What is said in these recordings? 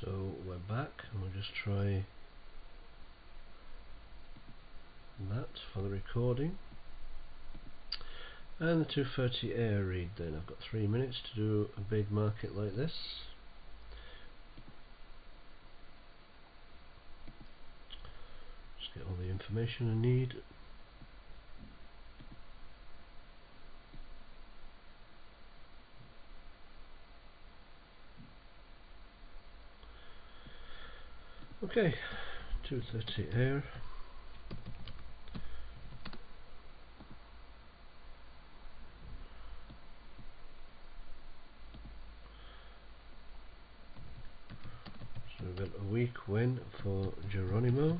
So we're back and we'll just try that for the recording. And the 230 air read then. I've got 3 minutes to do a big market like this. Just get all the information I need. Okay, 230 air. So we've got a weak win for Geronimo.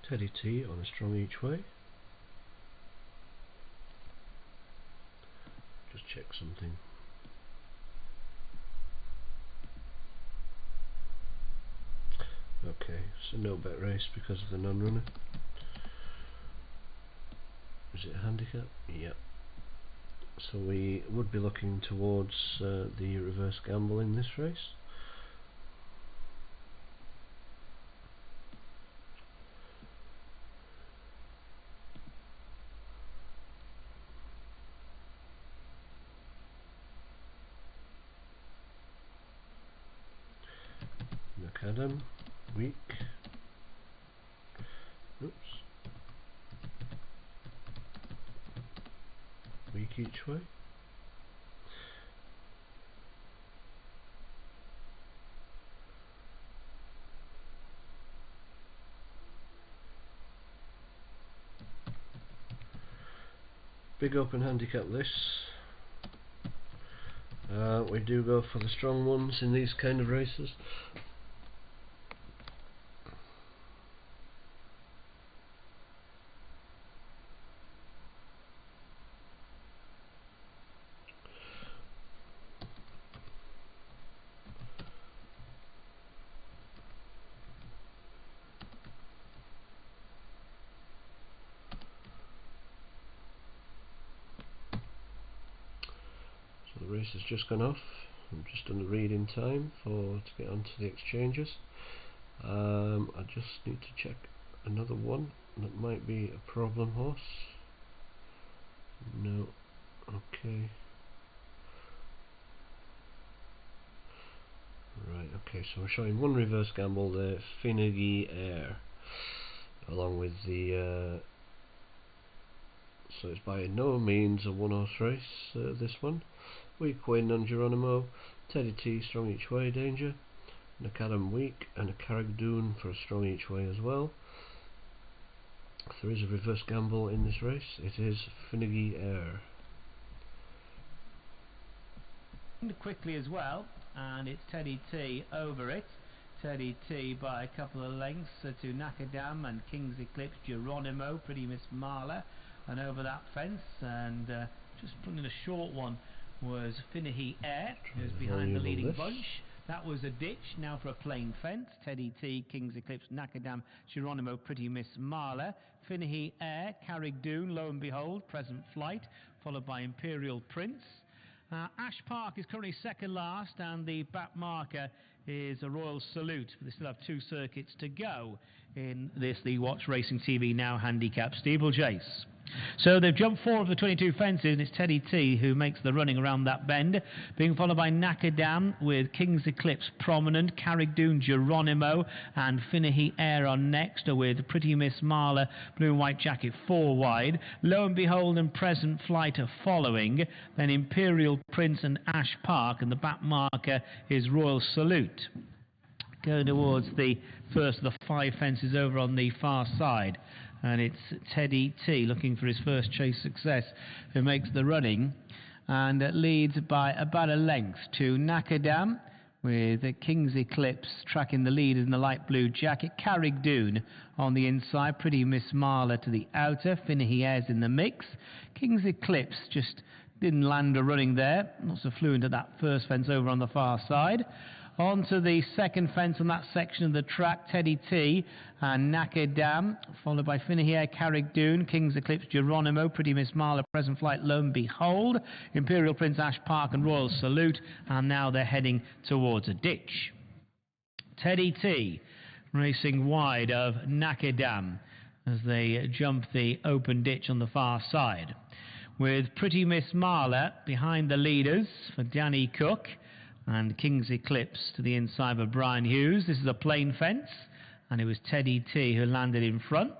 Teddy T on a strong each way. Just check something. Okay, so no bet race because of the non-runner. Is it a handicap? Yep. So we would be looking towards the reverse gamble in this race. Macadam, weak. Oops. Weak each way. Big open handicap this. We do go for the strong ones in these kind of races. So the race has just gone off. I'm just on the read-in time to get onto the exchanges. I just need to check another one that might be a problem horse. No. Okay. Right, okay, so we're showing one reverse gamble there, Finnegy Air, along with the so it's by no means a one-horse race, this one. Weak win on Geronimo, Teddy T strong each way, danger, Macadam weak, and a Carrickdoon for a strong each way as well. If there is a reverse gamble in this race, it is Finnegy Air. Quickly as well, and it's Teddy T over it. Teddy T by a couple of lengths to Nakadam and King's Eclipse, Geronimo, Pretty Miss Marla, and over that fence, and just putting a short one was Finnegy Air, who's behind the leading bunch. That was a ditch, now for a plain fence. Teddy T, King's Eclipse, Nakadam, Geronimo, Pretty Miss Marla, Finnegy Air, Carrickdoon, lo and behold, Present Flight, followed by Imperial Prince. Ash Park is currently second last, and the back marker is a Royal Salute. They still have 2 circuits to go in this, the Watch Racing TV Now handicap steeplechase. So they've jumped 4 of the 22 fences, and it's Teddy T who makes the running around that bend, being followed by Nakadam with King's Eclipse prominent, Carrickdoon, Geronimo, and Finnegy Air on next, with Pretty Miss Marla, Blue and White Jacket 4 wide. Lo and behold, and Present Flight are following, then Imperial Prince and Ash Park, and the back marker is Royal Salute. Going towards the first of the 5 fences over on the far side, and it's Teddy T looking for his first chase success, who makes the running and leads by about a length to Nakadam, with King's Eclipse tracking the lead in the light blue jacket, Carrickdoon on the inside, Pretty Miss Marla to the outer, Finnegy Air's in the mix. King's Eclipse just didn't land a running there, not so fluent at that first fence over on the far side. onto the second fence on that section of the track. Teddy T and Nakadam, followed by Finnehier, Carrickdoon, King's Eclipse, Geronimo, Pretty Miss Marla, Present Flight, Lo and Behold, Imperial Prince, Ash Park and Royal Salute, and now they're heading towards a ditch. Teddy T racing wide of Nakadam as they jump the open ditch on the far side, with Pretty Miss Marla behind the leaders for Danny Cook, and King's Eclipse to the inside of Brian Hughes. This is a plain fence, and it was Teddy T who landed in front.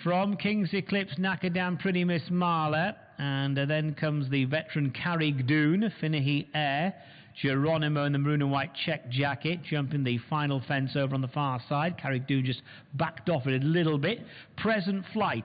From King's Eclipse, Nakadam, Pretty Miss Marla, and then comes the veteran Carrickdoon, Finnehy Air, Geronimo in the maroon and white check jacket, jumping the final fence over on the far side. Carrickdoon just backed off it a little bit. Present Flight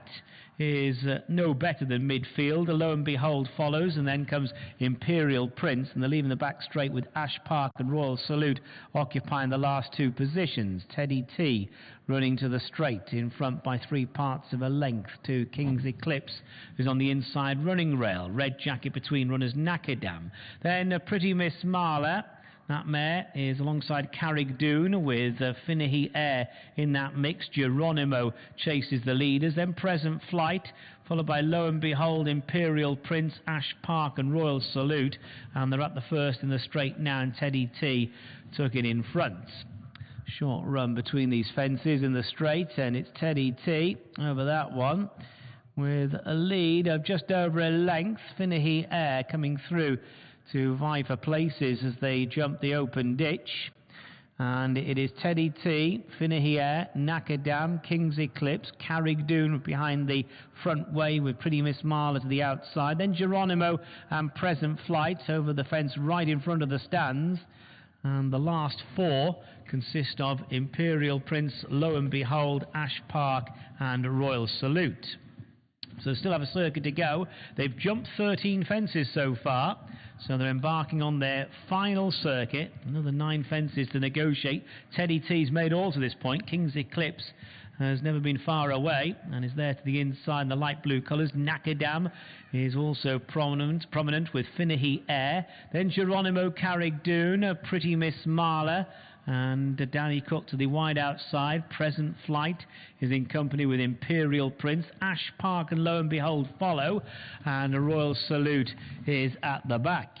is no better than midfield. Lo and Behold follows, and then comes Imperial Prince, and they're leaving the back straight with Ash Park and Royal Salute occupying the last two positions. Teddy T running to the straight in front by 3 parts of a length to King's Eclipse, who's on the inside running rail. Red jacket between runners Nakadam. Then Pretty Miss Marla. That mare is alongside Carrickdoon with Finnehy Air in that mix. Geronimo chases the leaders. Then Present Flight, followed by Lo and Behold, Imperial Prince, Ash Park and Royal Salute. And they're up the first in the straight now, and Teddy T took it in front. Short run between these fences in the straight, and it's Teddy T over that one with a lead of just over a length. Finnehy Air coming through to vie for places as they jump the open ditch. And it is Teddy T, Finnehy Air, Nakadam, King's Eclipse, Carrickdoon behind the front way with Pretty Miss Marla to the outside. Then Geronimo and Present Flight over the fence right in front of the stands. And the last 4 consist of Imperial Prince, Lo and Behold, Ash Park and Royal Salute. So still have a circuit to go. They've jumped 13 fences so far, so they're embarking on their final circuit. Another 9 fences to negotiate. Teddy T's made all to this point. King's Eclipse has never been far away and is there to the inside in the light blue colours. Nakadam is also prominent with Finnehy Air. Then Geronimo, Carrickdoon, Pretty Miss Marla, and Danny Cook to the wide outside. Present Flight is in company with Imperial Prince. Ash Park and Lo and Behold follow, and a Royal Salute is at the back.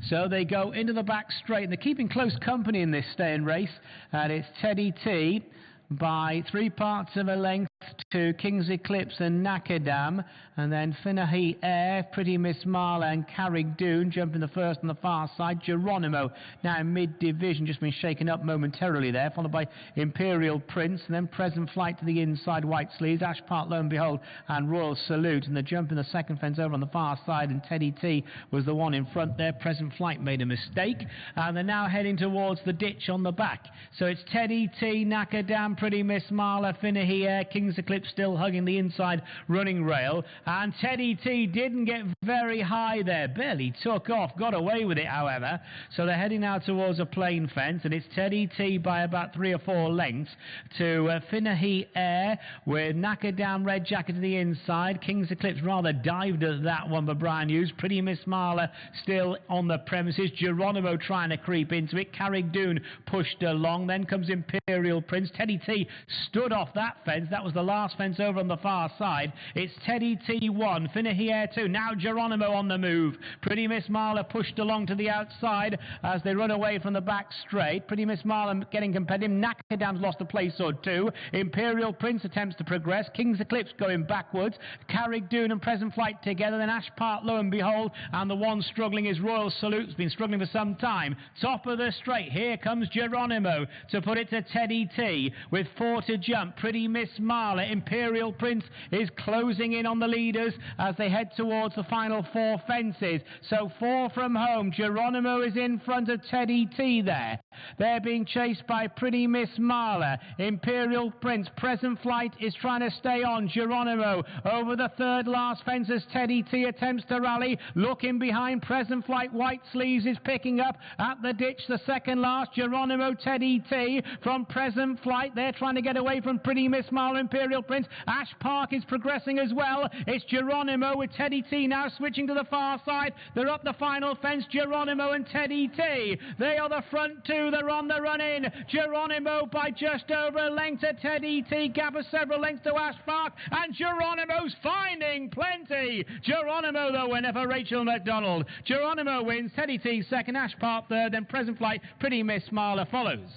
So they go into the back straight, and they're keeping close company in this staying race, and it's Teddy T by 3 parts of a length to King's Eclipse and Nakadam, and then Finnehy Air, Pretty Miss Marla and Carrickdoon jumping the first on the far side. Geronimo now in mid-division, just been shaken up momentarily there, followed by Imperial Prince, and then Present Flight to the inside, White Sleeves, Ash Park, Lo and Behold and Royal Salute, and they're jumping the second fence over on the far side, and Teddy T was the one in front there. Present Flight made a mistake, and they're now heading towards the ditch on the back. So it's Teddy T, Nakadam, Pretty Miss Marla, Finnehy Air, King's Eclipse still hugging the inside running rail, and Teddy T didn't get very high there, barely took off, got away with it however. So they're heading now towards a plain fence, and it's Teddy T by about 3 or 4 lengths to Finnehy Air with Nakadam red jacket to the inside. King's Eclipse rather dived at that one, but Brian Hughes. Pretty Miss Marla still on the premises. Geronimo trying to creep into it. Carrickdoon pushed along. Then comes Imperial Prince. Teddy T stood off that fence. That was the last fence over on the far side. It's Teddy T 1, Finnehy Air 2. Now Geronimo on the move. Pretty Miss Marla pushed along to the outside as they run away from the back straight. Pretty Miss Marla getting competitive. Nakadam's lost a place or 2. Imperial Prince attempts to progress. King's Eclipse going backwards. Carrickdoon and Present Flight together. Then Ash Park, Lo and Behold, and the one struggling is Royal Salute. Has been struggling for some time. Top of the straight. Here comes Geronimo to put it to Teddy T with 4 to jump. Pretty Miss Marla. Imperial Prince is closing in on the leaders as they head towards the final 4 fences. So 4 from home. Geronimo is in front of Teddy T there. They're being chased by Pretty Miss Marla. Imperial Prince. Present Flight is trying to stay on. Geronimo over the 3rd last fence as Teddy T attempts to rally. Looking behind. Present Flight. White Sleeves is picking up at the ditch. The 2nd last. Geronimo, Teddy T from Present Flight. They're trying to get away from Pretty Miss Marla. Imperial Prince. Ash Park is progressing as well. It's Geronimo with Teddy T now switching to the far side. They're up the final fence. Geronimo and Teddy T. They are the front 2 2, they're on the run in. Geronimo by just over a length to Teddy T, gap of several lengths to Ash Park, and Geronimo's finding plenty. Geronimo the winner for Rachel McDonald. Geronimo wins, Teddy T second, Ash Park third, then Present Flight, Pretty Miss Marla follows.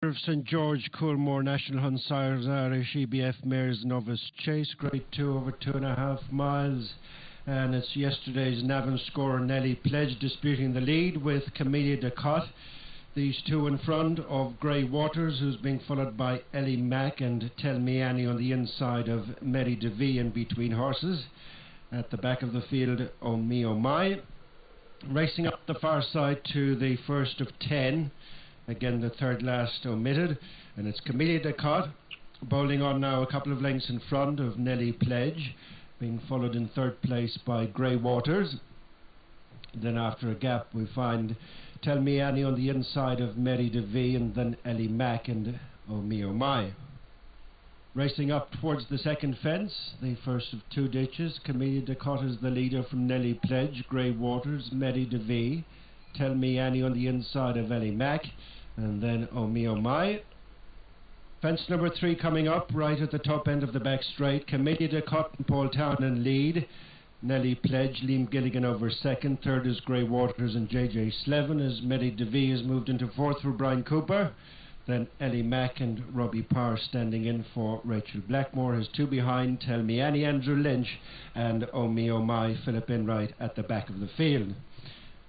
Of St George Coolmore National Hunt Sires Irish EBF Mares Novice Chase, Grade 2 over 2.5 miles, and it's yesterday's Navan scorer Nelly Pledge disputing the lead with Camellia de Cotte. These two in front of Grey Waters, who's being followed by Ellie Mack and Tell Me Annie on the inside of Mary DeVee in between horses. At the back of the field, Oh Me Oh My. Racing up the far side to the first of 10. Again, the third last omitted, and it's Camellia de Cotte bowling on now a couple of lengths in front of Nelly Pledge, being followed in third place by Grey Waters. Then after a gap we find Tell Me Annie on the inside of Mary DeVee, and then Ellie Mack and Oh Me Oh My. Racing up towards the second fence, the first of two ditches, Camellia de Cotte is the leader from Nelly Pledge, Grey Waters, Mary DeVee, Tell Me Annie on the inside of Ellie Mack, and then Oh Me Oh My. Fence number 3 coming up right at the top end of the back straight. Camellia de Cotte and Paul Townend lead. Nelly Pledge, Liam Gilligan over second. Third is Grey Waters and JJ Slevin, as Mary DeVee has moved into fourth for Brian Cooper. Then Ellie Mack and Robbie Parr standing in for Rachel Blackmore. Has two behind, Tell Me Annie, Andrew Lynch, and Oh Me Oh My, Philip Enright at the back of the field.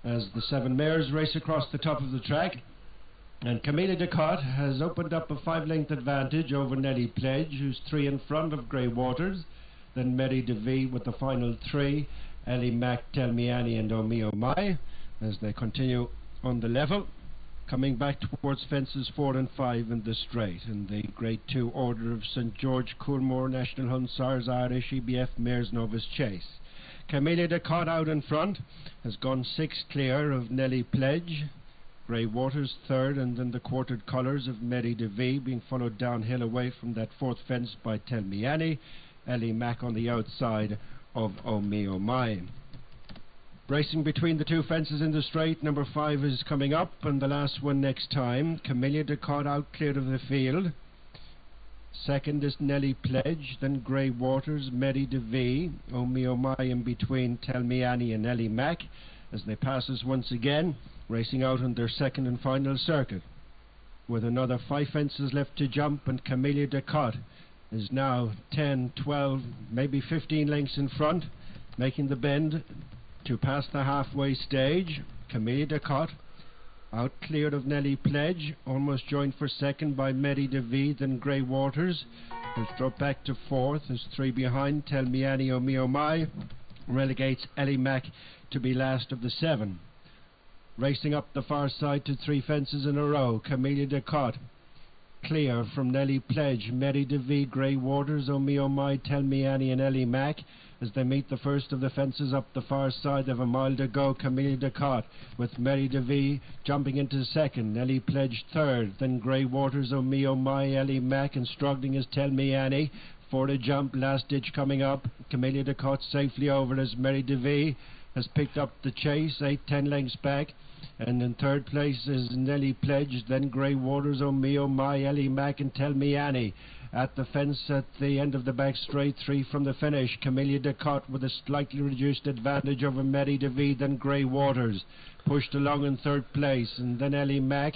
As the 7 mares race across the top of the track, and Camellia de Cotte has opened up a 5-length advantage over Nelly Pledge, who's 3 in front of Grey Waters. Then Mary DeVee with the final 3, Ellie Mack, Tell Me Annie and Oh Me Oh My, as they continue on the level. coming back towards fences 4 and 5 in the straight. In the Grade 2 Order of St George Coolmore National Hussars Irish EBF Mares Novice Chase. Camellia de Cod out in front has gone 6 clear of Nelly Pledge. Grey Waters third, and then the quartered colours of Mary DeVee being followed downhill away from that fourth fence by Tell Me Annie. Ellie Mack on the outside of Oh Me Oh My. Racing between the two fences in the straight, number 5 is coming up, and the last one next time. Camellia de Cod out clear of the field. Second is Nelly Pledge, then Grey Waters, Mary DeVee, Oh Me Oh My in between Tell Me Annie and Ellie Mack as they pass us once again, racing out on their second and final circuit. With another 5 fences left to jump, and Camellia de Cod is now 10, 12, maybe 15 lengths in front, making the bend to pass the halfway stage. Camellia de Cod out cleared of Nelly Pledge, almost joined for second by Mary DeVee, then Grey Waters, who's dropped back to fourth, is 3 behind. Tell Me Annie Oh Me Oh My relegates Ellie Mack to be last of the 7. Racing up the far side to 3 fences in a row, Camellia de Cod clear from Nelly Pledge, Mary DeVee, Grey Waters, Oh Me Oh My, Tell Me Annie and Ellie Mack as they meet the first of the fences up the far side. They have a mile to go. Camellia de Cod with Mary DeVee jumping into second, Nelly Pledge third, then Grey Waters, Oh Me Oh My, Ellie Mack, and struggling is Tell Me Annie for the jump. Last ditch coming up. Camellia de Cod safely over as Mary DeVee has picked up the chase, 8-10 lengths back. And in third place is Nelly Pledge, then Grey Waters, Oh Me Oh My, Ellie Mack and Tell Me Annie. At the fence at the end of the back straight, 3 from the finish. Camellia de Cod with a slightly reduced advantage over Mary DeVee, then Grey Waters pushed along in third place, and then Ellie Mack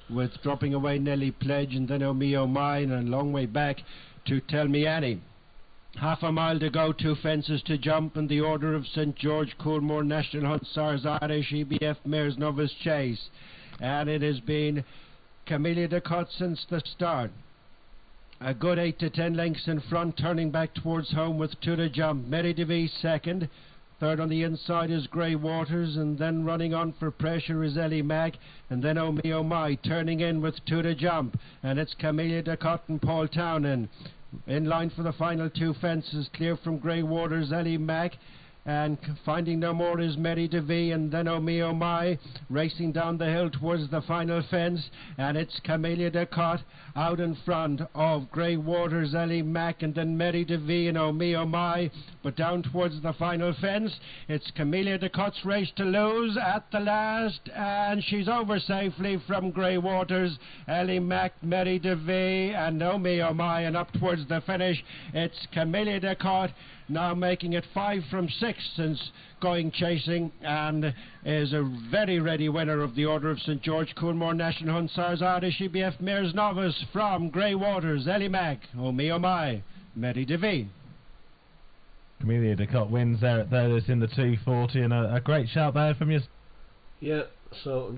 with dropping away Nelly Pledge, and then Oh Me Oh My, and a long way back to Tell Me Annie. Half a mile to go, 2 fences to jump in the Order of St George Coolmore National Hussars Irish EBF Mares Novice Chase, and it has been Camellia de Cod since the start. A good 8 to 10 lengths in front, turning back towards home with 2 to jump. Mary DeVee second. Third on the inside is Grey Waters, and then running on for pressure is Ellie Mack, and then Oh Me Oh My turning in with 2 to jump, and it's Camellia de Cod and Paul Townend in line for the final 2 fences, clear from Grey Waters, Ellie Mack, and finding no more is Mary DeVee, and then Oh Me Oh My racing down the hill towards the final fence, and it's Camellia de Cod out in front of Grey Waters, Ellie Mack, and then Mary DeVee and Oh Me Oh My. But down towards the final fence, it's Camellia de Cod's race to lose at the last, and she's over safely from Grey Waters, Ellie Mack, Mary DeVee, and Oh Me Oh My, and up towards the finish, it's Camellia de Cod now making it 5 from 6 since going chasing, and is a very ready winner of the Order of St George Coolmore National Hussars Irish EBF Mares Novice from Grey Waters, Ellie Mack, Oh Me Oh My, Mary DeVee. Camellia de Cod wins there at third. It's in the 240, and a great shout there from you. Yeah, so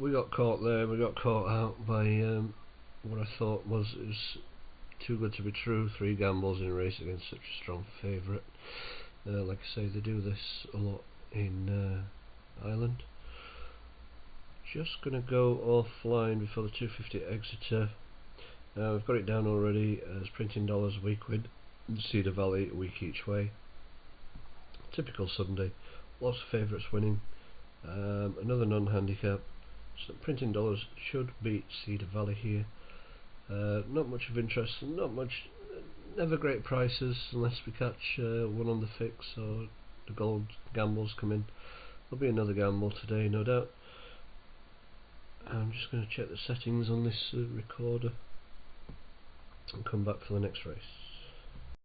we got caught there. We got caught out by what I thought was too good to be true. 3 gambles in a race against such a strong favourite. Like I say, they do this a lot in Ireland. Just gonna go offline before the 250 Exeter. We've got it down already as printing dollars a week with Cedar Valley a week each way. Typical Sunday, lots of favourites winning. Another non-handicap. So printing dollars should beat Cedar Valley here. Not much of interest, never great prices unless we catch one on the fix or the gold gambles come in. There'll be another gamble today, no doubt. I'm just going to check the settings on this recorder and come back for the next race.